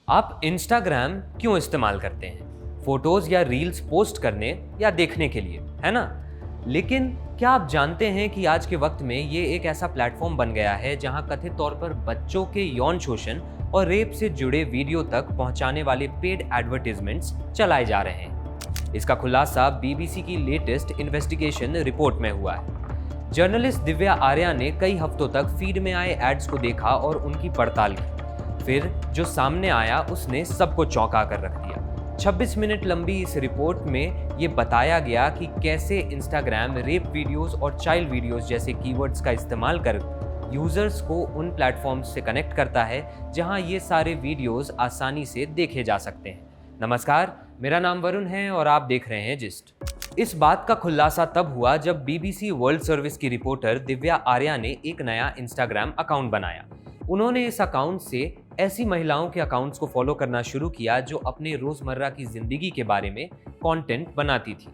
आप इंस्टाग्राम क्यों इस्तेमाल करते हैं? फोटोज या रील्स पोस्ट करने या देखने के लिए, है ना? लेकिन क्या आप जानते हैं कि आज के वक्त में ये एक ऐसा प्लेटफॉर्म बन गया है जहां कथित तौर पर बच्चों के यौन शोषण और रेप से जुड़े वीडियो तक पहुंचाने वाले पेड एडवर्टाइजमेंट्स चलाए जा रहे हैं। इसका खुलासा बीबीसी की लेटेस्ट इन्वेस्टिगेशन रिपोर्ट में हुआ है। जर्नलिस्ट दिव्या आर्या ने कई हफ्तों तक फीड में आए एड्स को देखा और उनकी पड़ताल की। फिर जो सामने आया उसने सबको चौंका कर रख दिया। 26 मिनट लंबी इस रिपोर्ट में ये बताया गया कि कैसे इंस्टाग्राम रेप वीडियोस और चाइल्ड वीडियोस जैसे कीवर्ड्स का इस्तेमाल कर यूजर्स को उन प्लेटफॉर्म्स से कनेक्ट करता है जहां ये सारे वीडियोस आसानी से देखे जा सकते हैं। नमस्कार, मेरा नाम वरुण है और आप देख रहे हैं जिस्ट। इस बात का खुलासा तब हुआ जब बीबीसी वर्ल्ड सर्विस की रिपोर्टर दिव्या आर्या ने एक नया इंस्टाग्राम अकाउंट बनाया। उन्होंने इस अकाउंट से ऐसी महिलाओं के अकाउंट्स को फॉलो करना शुरू किया जो अपने रोजमर्रा की जिंदगी के बारे में कंटेंट बनाती थी।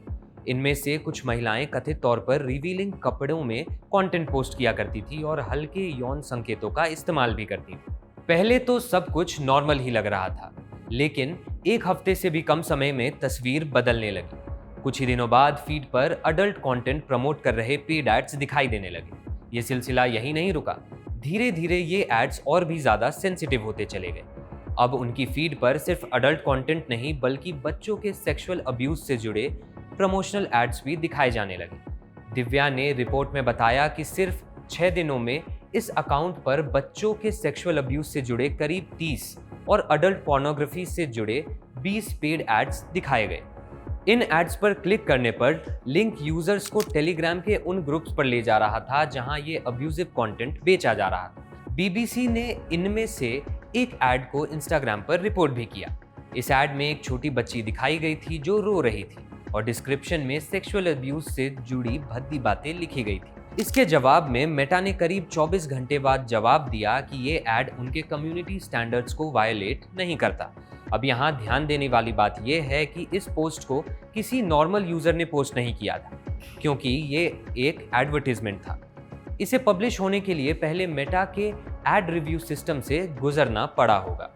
इनमें से कुछ महिलाएं कथित तौर पर रिवीलिंग कपड़ों में कंटेंट पोस्ट किया करती थी और हल्के यौन संकेतों का इस्तेमाल भी करती थी। पहले तो सब कुछ नॉर्मल ही लग रहा था, लेकिन एक हफ्ते से भी कम समय में तस्वीर बदलने लगी। कुछ ही दिनों बाद फीड पर अडल्ट कंटेंट प्रमोट कर रहे पेड एड्स दिखाई देने लगे। ये सिलसिला यही नहीं रुका, धीरे धीरे ये एड्स और भी ज्यादा सेंसिटिव होते चले गए। अब उनकी फीड पर सिर्फ अडल्ट कंटेंट नहीं बल्कि बच्चों के सेक्सुअल अब्यूज से जुड़े प्रमोशनल एड्स भी दिखाए जाने लगे। दिव्या ने रिपोर्ट में बताया कि सिर्फ 6 दिनों में इस अकाउंट पर बच्चों के सेक्सुअल अब्यूज से जुड़े करीब 30 और अडल्ट पोर्नोग्राफी से जुड़े 20 पेड एड्स दिखाए गए। इन एड्स पर क्लिक करने पर लिंक यूजर्स को टेलीग्राम के उन ग्रुप्स पर ले जा रहा था जहां ये अब्यूजिव कंटेंट बेचा जा रहा था। बीबीसी ने इनमें से एक एड को इंस्टाग्राम पर रिपोर्ट भी किया। इस एड में एक छोटी बच्ची दिखाई गई थी जो रो रही थी और डिस्क्रिप्शन में सेक्सुअल अब्यूज से जुड़ी भद्दी बातें लिखी गई थी। इसके जवाब में मेटा ने करीब 24 घंटे बाद जवाब दिया कि ये एड उनके कम्युनिटी स्टैंडर्ड्स को वायलेट नहीं करता। अब यहाँ ध्यान देने वाली बात यह है कि इस पोस्ट को किसी नॉर्मल यूजर ने पोस्ट नहीं किया था, क्योंकि ये एक एडवर्टाइजमेंट था। इसे पब्लिश होने के लिए पहले मेटा के एड रिव्यू सिस्टम से गुजरना पड़ा होगा।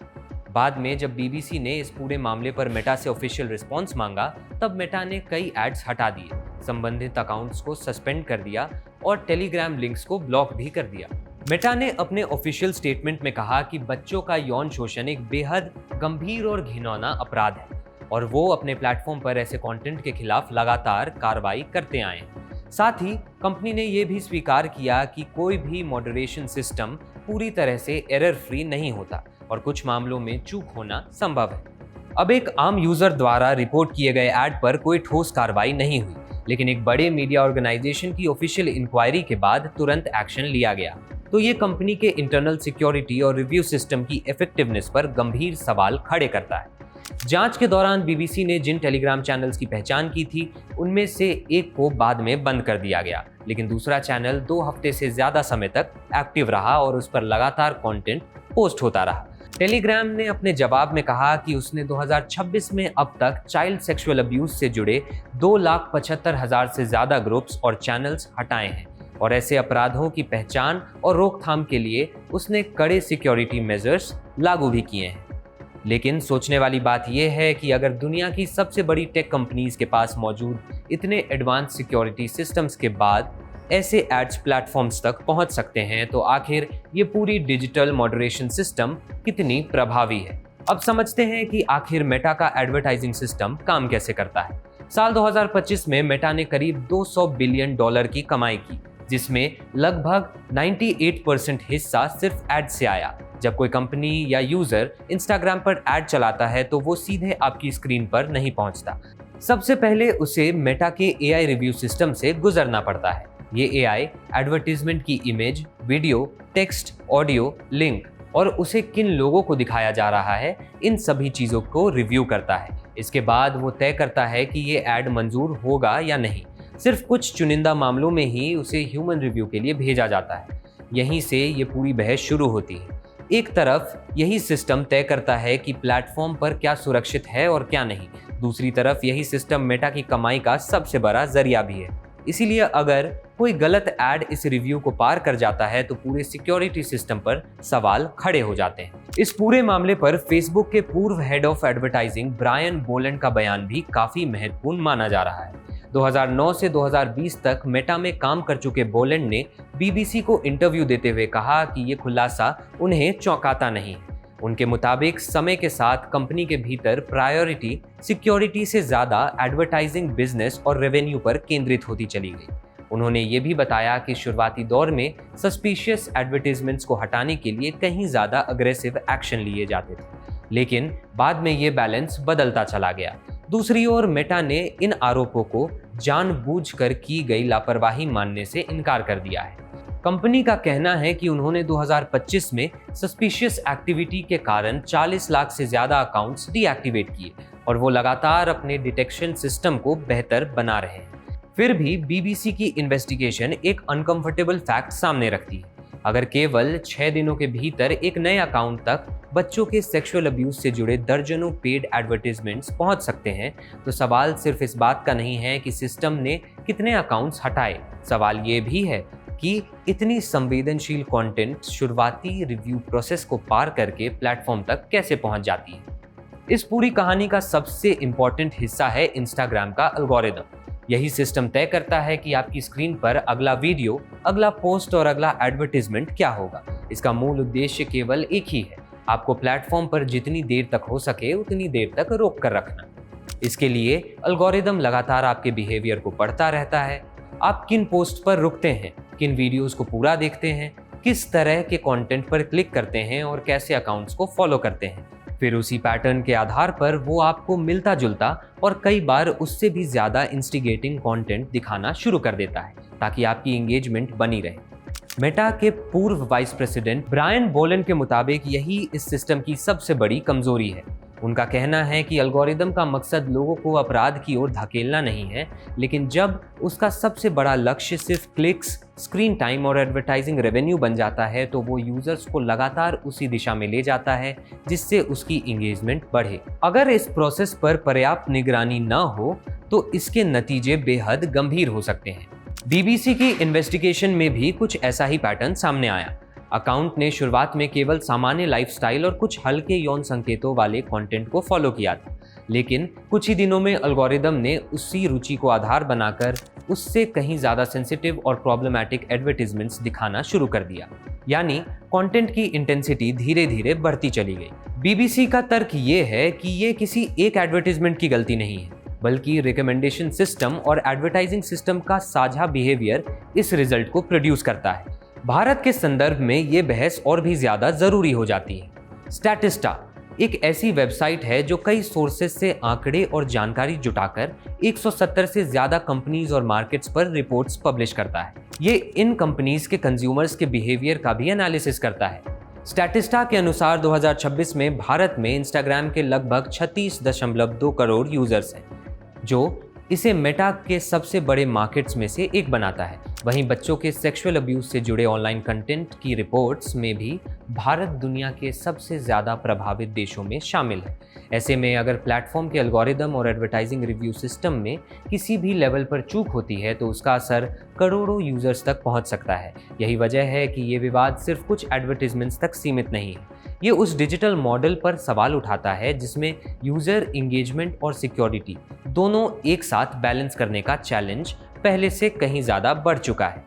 बाद में जब बीबीसी ने इस पूरे मामले पर मेटा से ऑफिशियल रिस्पॉन्स मांगा, तब मेटा ने कई एड्स हटा दिए, संबंधित अकाउंट्स को सस्पेंड कर दिया और टेलीग्राम लिंक्स को ब्लॉक भी कर दिया। मेटा ने अपने ऑफिशियल स्टेटमेंट में कहा कि बच्चों का यौन शोषण एक बेहद गंभीर और घिनौना अपराध है और वो अपने प्लेटफॉर्म पर ऐसे कंटेंट के खिलाफ लगातार कार्रवाई करते आए हैं। साथ ही कंपनी ने यह भी स्वीकार किया कि कोई भी मॉडरेशन सिस्टम पूरी तरह से एरर फ्री नहीं होता और कुछ मामलों में चूक होना संभव है। अब एक आम यूजर द्वारा रिपोर्ट किए गए ऐड पर कोई ठोस कार्रवाई नहीं हुई, लेकिन एक बड़े मीडिया ऑर्गेनाइजेशन की ऑफिशियल इंक्वायरी के बाद तुरंत एक्शन लिया गया। तो ये कंपनी के इंटरनल सिक्योरिटी और रिव्यू सिस्टम की इफेक्टिवनेस पर गंभीर सवाल खड़े करता है। जांच के दौरान बीबीसी ने जिन टेलीग्राम चैनल्स की पहचान की थी, उनमें से एक को बाद में बंद कर दिया गया, लेकिन दूसरा चैनल 2 हफ्ते से ज्यादा समय तक एक्टिव रहा और उस पर लगातार कंटेंट पोस्ट होता रहा। टेलीग्राम ने अपने जवाब में कहा कि उसने 2026 में अब तक चाइल्ड सेक्सुअल अब्यूज से जुड़े 2,75,000 से ज्यादा ग्रुप्स और चैनल्स हटाए हैं और ऐसे अपराधों की पहचान और रोकथाम के लिए उसने कड़े सिक्योरिटी मेजर्स लागू भी किए हैं। लेकिन सोचने वाली बात यह है कि अगर दुनिया की सबसे बड़ी टेक कंपनीज के पास मौजूद इतने एडवांस सिक्योरिटी सिस्टम्स के बाद ऐसे एड्स प्लेटफॉर्म्स तक पहुंच सकते हैं, तो आखिर ये पूरी डिजिटल मॉडरेशन सिस्टम कितनी प्रभावी है। अब समझते हैं कि आखिर मेटा का एडवर्टाइजिंग सिस्टम काम कैसे करता है। साल 2025 में मेटा ने करीब $200 बिलियन की कमाई की, जिसमें लगभग 98% हिस्सा सिर्फ एड से आया। जब कोई कंपनी या यूजर इंस्टाग्राम पर एड चलाता है तो वो सीधे आपकी स्क्रीन पर नहीं पहुंचता। सबसे पहले उसे मेटा के एआई रिव्यू सिस्टम से गुजरना पड़ता है। ये एआई एडवर्टीजमेंट की image, video, text, audio, link और उसे किन लोगों को दिखाया जा रहा है, इन सभी चीजों को रिव्यू करता है। इसके बाद वो तय करता है कि ये एड मंजूर होगा या नहीं। सिर्फ कुछ चुनिंदा मामलों में ही उसे ह्यूमन रिव्यू के लिए भेजा जाता है। यहीं से ये पूरी बहस शुरू होती है। एक तरफ यही सिस्टम तय करता है कि प्लेटफॉर्म पर क्या सुरक्षित है और क्या नहीं। दूसरी तरफ यही सिस्टम मेटा की कमाई का सबसे बड़ा जरिया भी है। इसीलिए अगर कोई गलत ऐड इस रिव्यू को पार कर जाता है तो पूरे सिक्योरिटी सिस्टम पर सवाल खड़े हो जाते हैं। इस पूरे मामले पर फेसबुक के पूर्व head of advertising Brian Boland का बयान भी काफी महत्वपूर्ण माना जा रहा है। 2009 से 2020 तक मेटा में काम कर चुके बोलैंड ने बीबीसी को इंटरव्यू देते हुए कहा कि ये खुलासा उन्हें चौंकाता नहीं है। उनके मुताबिक समय के साथ कंपनी के भीतर प्रायोरिटी सिक्योरिटी से ज्यादा एडवर्टाइजिंग बिजनेस और रेवेन्यू पर केंद्रित होती चली गई। उन्होंने ये भी बताया कि शुरुआती दौर में सस्पिशियस एडवर्टाइजमेंट्स को हटाने के लिए कहीं ज्यादा अग्रेसिव एक्शन लिए जाते थे, लेकिन बाद में ये बैलेंस बदलता चला गया। दूसरी ओर मेटा ने इन आरोपों को जानबूझकर की गई लापरवाही मानने से इनकार कर दिया है। कंपनी का कहना है कि उन्होंने 2025 में सस्पिशियस एक्टिविटी के कारण 40 लाख से ज्यादा अकाउंट्स डीएक्टिवेट किए और वो लगातार अपने डिटेक्शन सिस्टम को बेहतर बना रहे हैं। फिर भी बीबीसी की इन्वेस्टिगेशन एक अनकंफर्टेबल फैक्ट सामने रखती है। अगर केवल 6 दिनों के भीतर एक नए अकाउंट तक बच्चों के सेक्सुअल अब्यूज से जुड़े दर्जनों पेड एडवर्टाइजमेंट्स पहुंच सकते हैं, तो सवाल सिर्फ इस बात का नहीं है कि सिस्टम ने कितने अकाउंट्स हटाए। सवाल ये भी है कि इतनी संवेदनशील कंटेंट शुरुआती रिव्यू प्रोसेस को पार करके प्लेटफॉर्म तक कैसे पहुंच जाती है। इस पूरी कहानी का सबसे इंपॉर्टेंट हिस्सा है इंस्टाग्राम का एल्गोरिदम। यही सिस्टम तय करता है कि आपकी स्क्रीन पर अगला वीडियो, अगला पोस्ट और अगला एडवर्टाइजमेंट क्या होगा। इसका मूल उद्देश्य केवल एक ही है, आपको प्लेटफॉर्म पर जितनी देर तक हो सके उतनी देर तक रोक कर रखना। इसके लिए एल्गोरिदम लगातार आपके बिहेवियर को पढ़ता रहता है। आप किन पोस्ट पर रुकते हैं, किन वीडियोस को पूरा देखते हैं, किस तरह के कंटेंट पर क्लिक करते हैं और कैसे अकाउंट्स को फॉलो करते हैं। फिर उसी पैटर्न के आधार पर वो आपको मिलता जुलता और कई बार उससे भी ज़्यादा इंस्टिगेटिंग कंटेंट दिखाना शुरू कर देता है ताकि आपकी एंगेजमेंट बनी रहे। मेटा के पूर्व वाइस प्रेसिडेंट ब्रायन बोलैंड के मुताबिक यही इस सिस्टम की सबसे बड़ी कमजोरी है। उनका कहना है कि एल्गोरिदम का मकसद लोगों को अपराध की ओर धकेलना नहीं है, लेकिन जब उसका सबसे बड़ा लक्ष्य सिर्फ क्लिक्स, स्क्रीन टाइम और एडवर्टाइजिंग रेवेन्यू बन जाता है तो वो यूजर्स को लगातार उसी दिशा में ले जाता है जिससे उसकी एंगेजमेंट बढ़े। अगर इस प्रोसेस पर पर्याप्त निगरानी न हो तो इसके नतीजे बेहद गंभीर हो सकते हैं। बीबीसी की इन्वेस्टिगेशन में भी कुछ ऐसा ही पैटर्न सामने आया। अकाउंट ने शुरुआत में केवल सामान्य लाइफस्टाइल और कुछ हल्के यौन संकेतों वाले कंटेंट को फॉलो किया था, लेकिन कुछ ही दिनों में एल्गोरिदम ने उसी रुचि को आधार बनाकर उससे कहीं ज़्यादा सेंसिटिव और प्रॉब्लमैटिक एडवर्टाइजमेंट्स दिखाना शुरू कर दिया। यानी कंटेंट की इंटेंसिटी धीरे धीरे बढ़ती चली गई। बीबीसी का तर्क ये है कि ये किसी एक एडवर्टाइजमेंट की गलती नहीं है, बल्कि रिकमेंडेशन सिस्टम और एडवर्टाइजिंग सिस्टम का साझा बिहेवियर इस रिजल्ट को प्रोड्यूस करता है। भारत के संदर्भ में ये बहस और भी ज्यादा जरूरी हो जाती है। स्टैटिस्टा एक ऐसी वेबसाइट है जो कई सोर्सेज से आंकड़े और जानकारी जुटाकर 170 से ज्यादा कंपनीज और मार्केट्स पर रिपोर्ट्स पब्लिश करता है। ये इन कंपनीज के कंज्यूमर्स के बिहेवियर का भी एनालिसिस करता है। स्टैटिस्टा के अनुसार 2026 में भारत में इंस्टाग्राम के लगभग 36.2 करोड़ यूजर्स हैं, जो इसे मेटा के सबसे बड़े मार्केट्स में से एक बनाता है। वहीं बच्चों के सेक्सुअल अब्यूज से जुड़े ऑनलाइन कंटेंट की रिपोर्ट्स में भी भारत दुनिया के सबसे ज़्यादा प्रभावित देशों में शामिल है। ऐसे में अगर प्लेटफॉर्म के एल्गोरिदम और एडवर्टाइजिंग रिव्यू सिस्टम में किसी भी लेवल पर चूक होती है तो उसका असर करोड़ों यूजर्स तक पहुंच सकता है। यही वजह है कि ये विवाद सिर्फ कुछ एडवर्टाइजमेंट्स तक सीमित नहीं है। ये उस डिजिटल मॉडल पर सवाल उठाता है जिसमें यूजर इंगेजमेंट और सिक्योरिटी दोनों एक साथ बैलेंस करने का चैलेंज पहले से कहीं ज़्यादा बढ़ चुका है।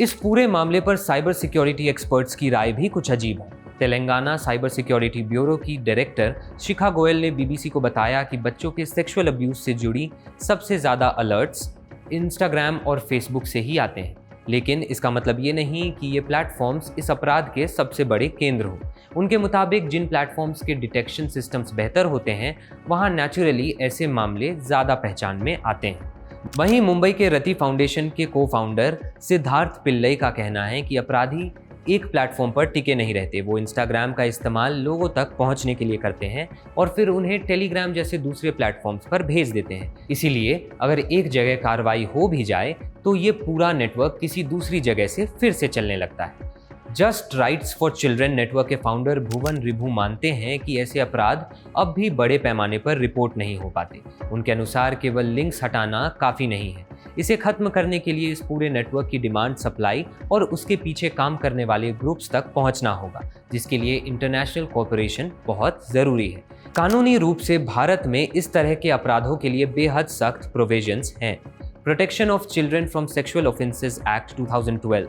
इस पूरे मामले पर साइबर सिक्योरिटी एक्सपर्ट्स की राय भी कुछ अजीब है। तेलंगाना साइबर सिक्योरिटी ब्यूरो की डायरेक्टर शिखा गोयल ने बीबीसी को बताया कि बच्चों के सेक्सुअल अब्यूज से जुड़ी सबसे ज़्यादा अलर्ट्स इंस्टाग्राम और फेसबुक से ही आते हैं, लेकिन इसका मतलब ये नहीं कि ये प्लेटफॉर्म्स इस अपराध के सबसे बड़े केंद्र हों। उनके मुताबिक जिन प्लेटफॉर्म्स के डिटेक्शन सिस्टम्स बेहतर होते हैं वहाँ नेचुरली ऐसे मामले ज़्यादा पहचान में आते हैं। वहीं मुंबई के रति फाउंडेशन के को फाउंडर सिद्धार्थ पिल्लई का कहना है कि अपराधी एक प्लेटफॉर्म पर टिके नहीं रहते। वो इंस्टाग्राम का इस्तेमाल लोगों तक पहुंचने के लिए करते हैं और फिर उन्हें टेलीग्राम जैसे दूसरे प्लेटफॉर्म्स पर भेज देते हैं। इसीलिए अगर एक जगह कार्रवाई हो भी जाए तो ये पूरा नेटवर्क किसी दूसरी जगह से फिर से चलने लगता है। Just rights for children network के फाउंडर भुवन रिभु मानते हैं कि ऐसे अपराध अब भी बड़े पैमाने पर रिपोर्ट नहीं हो पाते। उनके अनुसार केवल लिंक्स हटाना काफ़ी नहीं है। इसे खत्म करने के लिए इस पूरे नेटवर्क की डिमांड, सप्लाई और उसके पीछे काम करने वाले ग्रुप्स तक पहुंचना होगा, जिसके लिए इंटरनेशनल कोऑपरेशन बहुत जरूरी है। कानूनी रूप से भारत में इस तरह के अपराधों के लिए बेहद सख्त प्रोविजंस हैं। Protection of children from sexual offences act 2012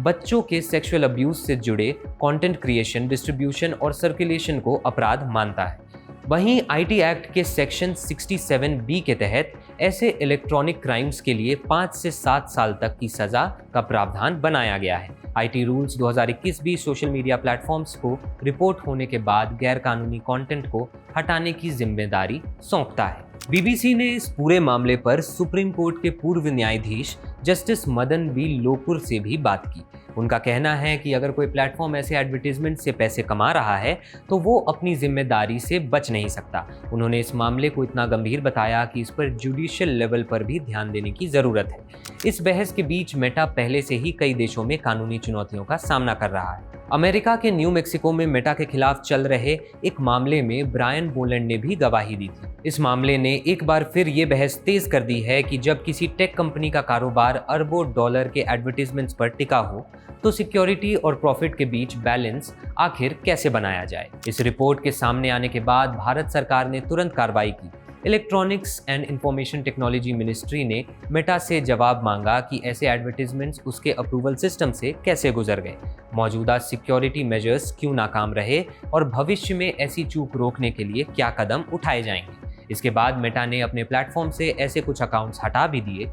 बच्चों के सेक्सुअल अब्यूज से जुड़े कंटेंट क्रिएशन, डिस्ट्रीब्यूशन और सर्कुलेशन को अपराध मानता है। वहीं आईटी एक्ट के सेक्शन 67B के तहत ऐसे इलेक्ट्रॉनिक क्राइम्स के लिए 5 से 7 साल तक की सजा का प्रावधान बनाया गया है। आईटी रूल्स 2021 भी सोशल मीडिया प्लेटफॉर्म्स को रिपोर्ट होने के बाद गैर कानूनी कंटेंट को हटाने की जिम्मेदारी सौंपता है। बीबीसी ने इस पूरे मामले पर सुप्रीम कोर्ट के पूर्व न्यायाधीश जस्टिस मदन बी लोकुर से भी बात की। उनका कहना है कि अगर कोई प्लेटफॉर्म ऐसे एडवर्टीजमेंट से पैसे कमा रहा है तो वो अपनी जिम्मेदारी से बच नहीं सकता। उन्होंने इस मामले को इतना गंभीर बताया कि इस पर जुडिशियल लेवल पर भी ध्यान देने की जरूरत है। इस बहस के बीच मेटा पहले से ही कई देशों में कानूनी चुनौतियों का सामना कर रहा है। अमेरिका के न्यू मैक्सिको में मेटा के खिलाफ चल रहे एक मामले में ब्रायन बोलैंड ने भी गवाही दी थी। इस मामले ने एक बार फिर ये बहस तेज कर दी है कि जब किसी टेक कंपनी का कारोबार अरबों डॉलर के एडवर्टीजमेंट्स पर टिका हो तो सिक्योरिटी और प्रॉफिट के बीच बैलेंस आखिर कैसे बनाया जाए। इस रिपोर्ट के सामने आने के बाद भारत सरकार ने तुरंत कार्रवाई की। Electronics and information technology ministry ने मेटा से जवाब मांगा कि ऐसे एडवर्टीजमेंट्स उसके अप्रूवल सिस्टम से कैसे गुजर गए, मौजूदा सिक्योरिटी मेजर्स क्यों नाकाम रहे और भविष्य में ऐसी चूक रोकने के लिए क्या कदम उठाए जाएंगे। इसके बाद मेटा ने अपने प्लेटफॉर्म से ऐसे कुछ अकाउंट्स हटा भी दिए।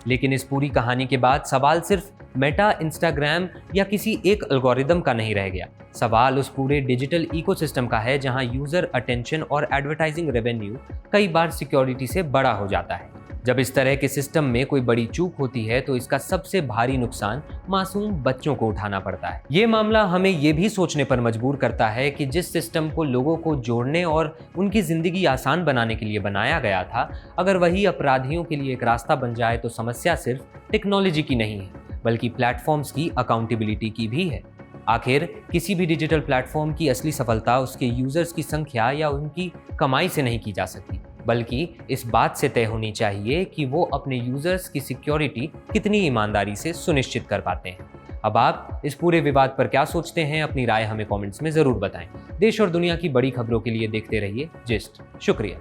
लेकिन इस पूरी कहानी के बाद सवाल सिर्फ मेटा, इंस्टाग्राम या किसी एक एल्गोरिदम का नहीं रह गया। सवाल उस पूरे डिजिटल इकोसिस्टम का है जहां यूजर अटेंशन और एडवर्टाइजिंग रेवेन्यू कई बार सिक्योरिटी से बड़ा हो जाता है। जब इस तरह के सिस्टम में कोई बड़ी चूक होती है तो इसका सबसे भारी नुकसान मासूम बच्चों को उठाना पड़ता है। ये मामला हमें ये भी सोचने पर मजबूर करता है कि जिस सिस्टम को लोगों को जोड़ने और उनकी जिंदगी आसान बनाने के लिए बनाया गया था, अगर वही अपराधियों के लिए एक रास्ता बन जाए तो समस्या सिर्फ टेक्नोलॉजी की नहीं है, बल्कि प्लेटफॉर्म्स की अकाउंटेबिलिटी की भी है। आखिर किसी भी डिजिटल प्लेटफॉर्म की असली सफलता उसके यूजर्स की संख्या या उनकी कमाई से नहीं की जा सकती, बल्कि इस बात से तय होनी चाहिए कि वो अपने यूजर्स की सिक्योरिटी कितनी ईमानदारी से सुनिश्चित कर पाते हैं। अब आप इस पूरे विवाद पर क्या सोचते हैं? अपनी राय हमें कमेंट्स में ज़रूर बताएं। देश और दुनिया की बड़ी खबरों के लिए देखते रहिए जिस्ट। शुक्रिया।